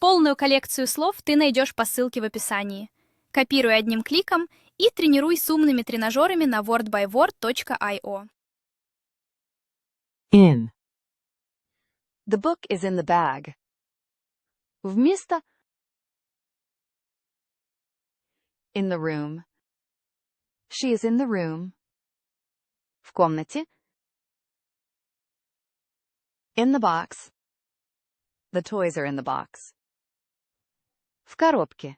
Полную коллекцию слов ты найдешь по ссылке в описании. Копируй одним кликом и тренируй с умными тренажерами на wordbyword.io. In. The book is in the bag. Вместо in the room. She is in the room. В комнате. In the box. The toys are in the box. В коробке.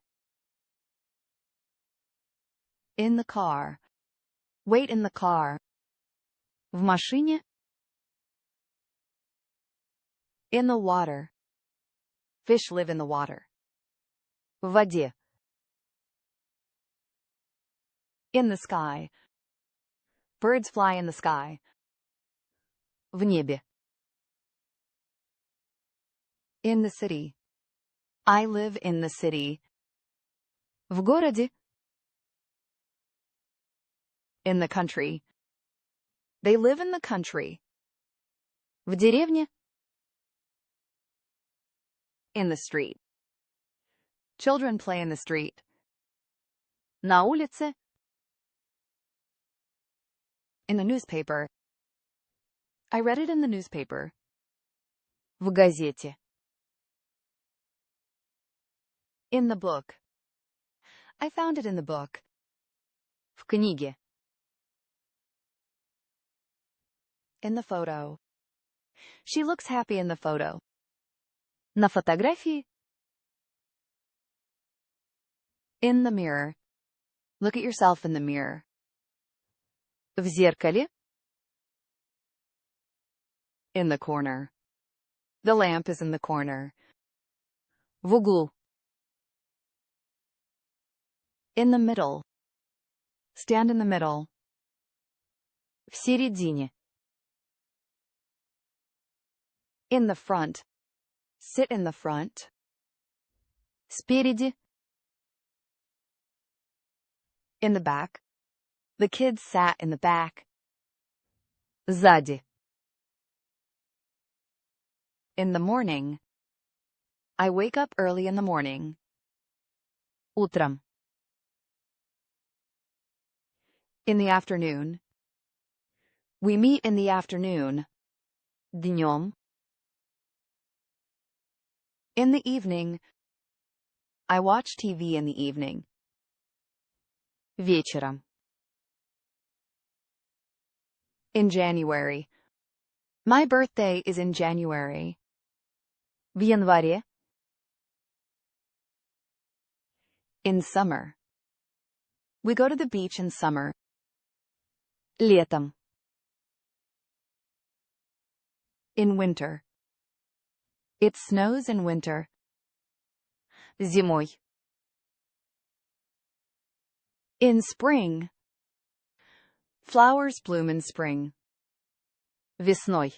In the car. Wait in the car. В машине. In the water. Fish live in the water. В воде. In the sky. Birds fly in the sky. В небе. In the city. I live in the city. В городе. In the country. They live in the country. В деревне. In the street. Children play in the street. На улице. In the newspaper. I read it in the newspaper. В газете. In the book. I found it in the book. В книге. In the photo. She looks happy in the photo. На фотографии. In the mirror. Look at yourself in the mirror. В зеркале. In the corner. The lamp is in the corner. В углу. In the middle. Stand in the middle. В середине. In the front. Sit in the front. Спереди. In the back. The kids sat in the back. Сзади. In the morning. I wake up early in the morning. Утром. In the afternoon. We meet in the afternoon. Днем. In the evening. I watch TV in the evening. Вечером. In January. My birthday is in January. В январе. In summer. We go to the beach in summer. Летом. In winter. It snows in winter. Зимой. In spring. Flowers bloom in spring. Весной.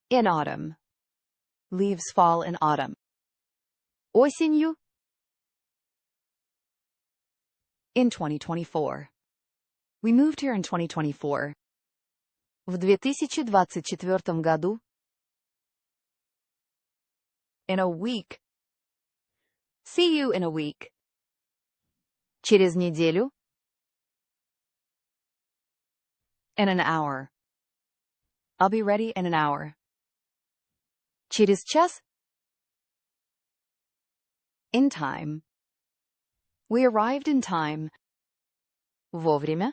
In autumn. Leaves fall in autumn. Осенью. In 2024. We moved here in 2024. В 2024 году. In a week. See you in a week. Через неделю. In an hour. I'll be ready in an hour. Через час. In time. We arrived in time. Вовремя.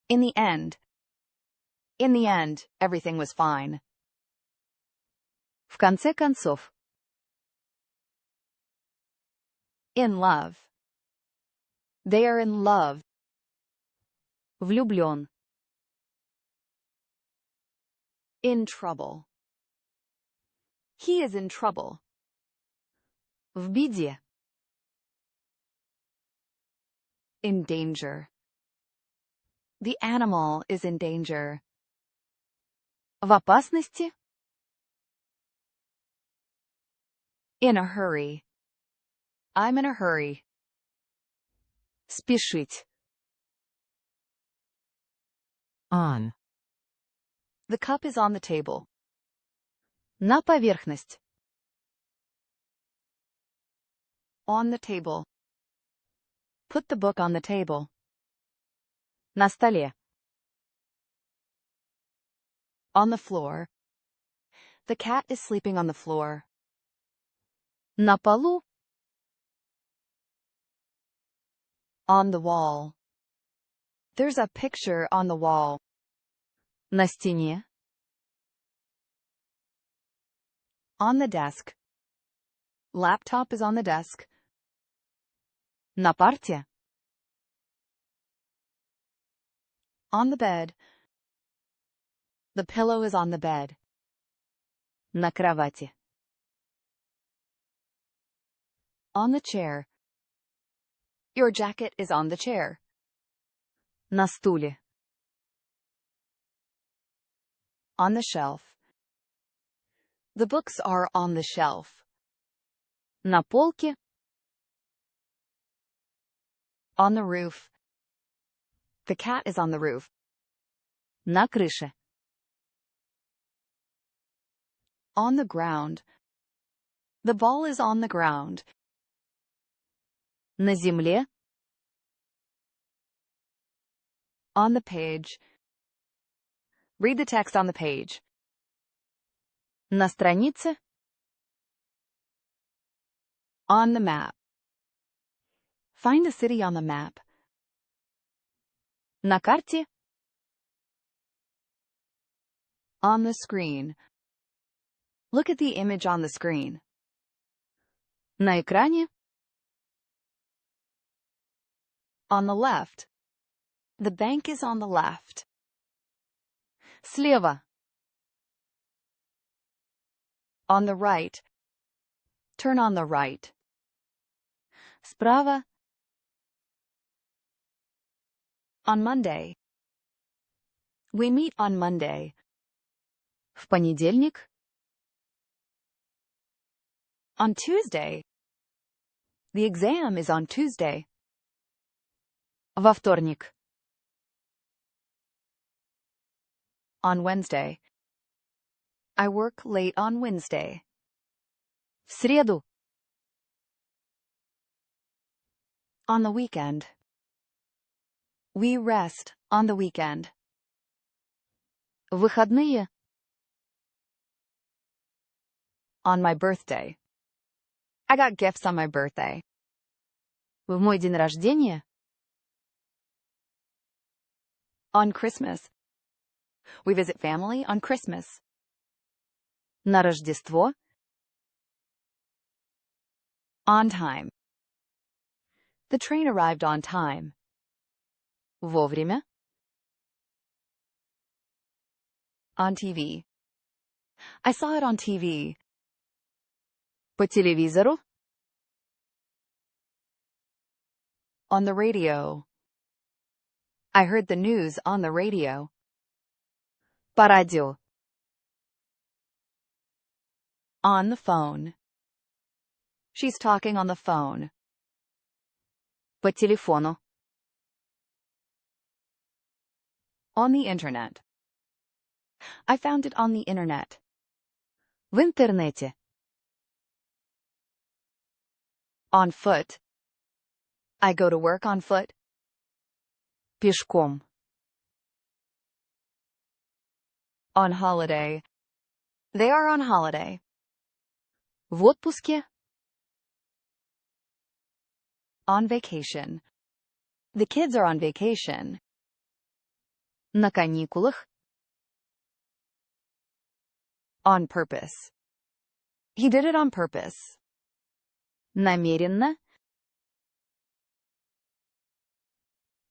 In the end. In the end, everything was fine. В конце концов. In love. They are in love. Влюблен. In trouble. He is in trouble. В беде. In danger. The animal is in danger. В опасности. In a hurry. I'm in a hurry. Спешить. On. The cup is on the table. На поверхность. On the table. Put the book on the table. На столе. On the floor. The cat is sleeping on the floor. На полу. On the wall. There's a picture on the wall. На стене. On the desk. Laptop is on the desk. На парте. On the bed. The pillow is on the bed. На кровати. On the chair. Your jacket is on the chair. На стуле. On the shelf. The books are on the shelf. На полке. On the roof. The cat is on the roof. На крыше. On the ground. The ball is on the ground. На земле. On the page. Read the text on the page. На странице. On the map. Find a city on the map. На карте. On the screen. Look at the image on the screen. На экране. On the left. The bank is on the left. Слева. On the right. Turn on the right. Справа. On Monday. We meet on Monday. В понедельник. On Tuesday. The exam is on Tuesday. Во вторник. On Wednesday. I work late on Wednesday. В среду. On the weekend. We rest on the weekend. В выходные. On my birthday. I got gifts on my birthday. В мой день рождения. On Christmas. We visit family on Christmas. На Рождество. On time. The train arrived on time. Вовремя. On TV. I saw it on TV. По телевизору. On the radio. I heard the news on the radio. По радио. On the phone. She's talking on the phone. По телефону. On the internet. I found it on the internet. В интернете. On foot. I go to work on foot. Пешком. On holiday. They are on holiday. В отпуске. On vacation. The kids are on vacation. На каникулах. On purpose. He did it on purpose. Намеренно.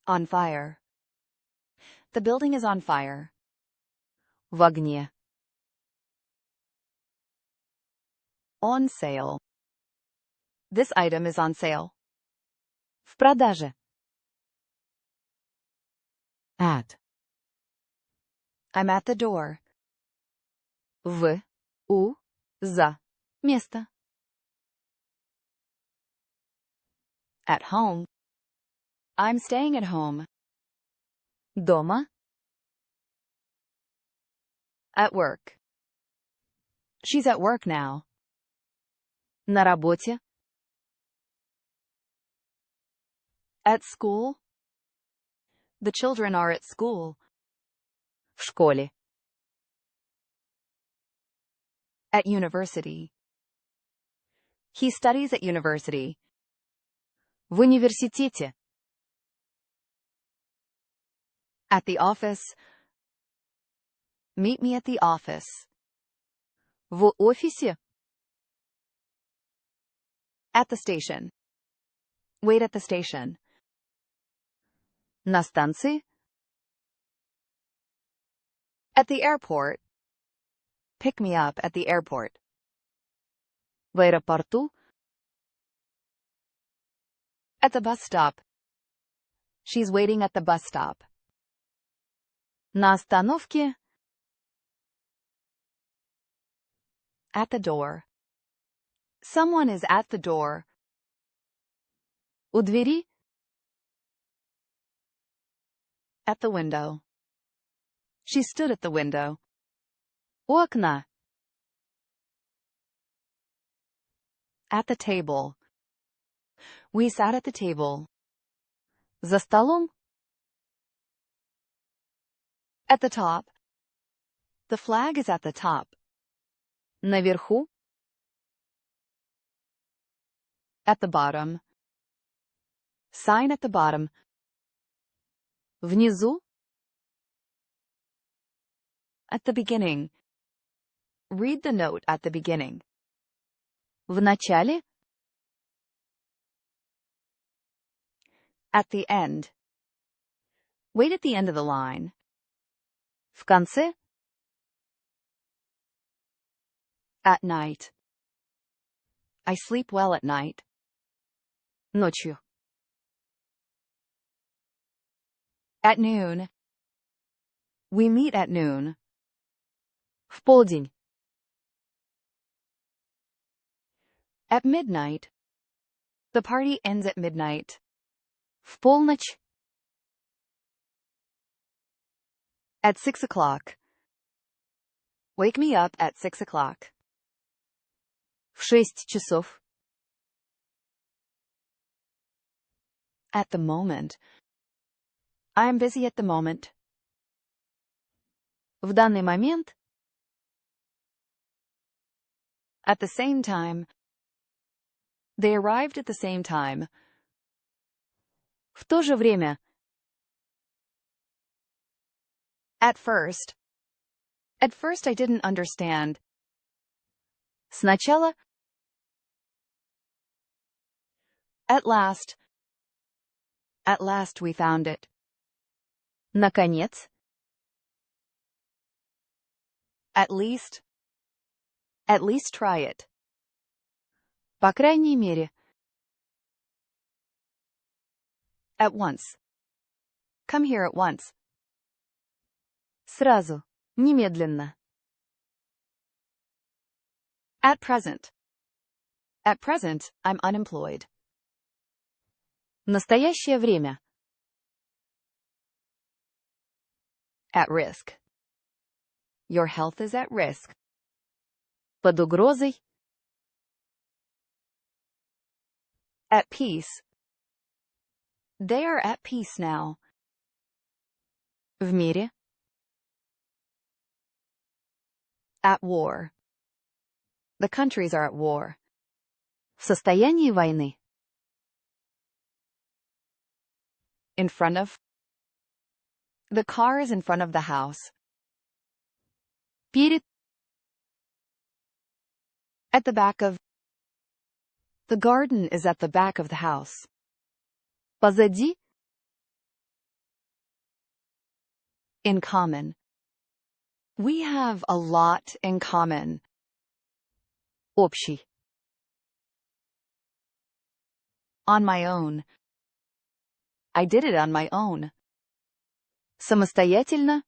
On fire. The building is on fire. В огне. On sale. This item is on sale. В продаже. At. I'm at the door. В. У. За. Место. At home. I'm staying at home. Дома. At work. She's at work now. На работе. At school. The children are at school. В школе. At university. He studies at university. В университете. At the office. Meet me at the office. В офисе. At the station. Wait at the station. На станции. At the airport. Pick me up at the airport. В аэропорту. At the bus stop. She's waiting at the bus stop. На остановке. At the door. Someone is at the door. У двери. At the window. She stood at the window. У окна. At the table. We sat at the table. За столом. At the top. The flag is at the top. Наверху. At the bottom. Sign at the bottom. Внизу. At the beginning. Read the note at the beginning. В начале. At the end. Wait at the end of the line. В конце. At night. I sleep well at night. Ночью. At noon. We meet at noon. В полдень. At midnight. The party ends at midnight. В полночь. At 6 o'clock. Wake me up at 6 o'clock. В 6 часов. At the moment. I am busy at the moment. В данный момент. At the same time. They arrived at the same time. В то же время. At first. At first I didn't understand. Сначала. At last. At last we found it. Наконец. At least. At least try it. По крайней мере. At once. Come here at once. Сразу. Немедленно. At present. At present, I'm unemployed. Настоящее время. At risk. Your health is at risk. Под угрозой. At peace. They are at peace now. В мире. At war. The countries are at war. В состоянии войны. In front of. The car is in front of the house. Перед. At the back of. The garden is at the back of the house. Позади. In common. We have a lot in common. Общий. On my own. I did it on my own. Самостоятельно.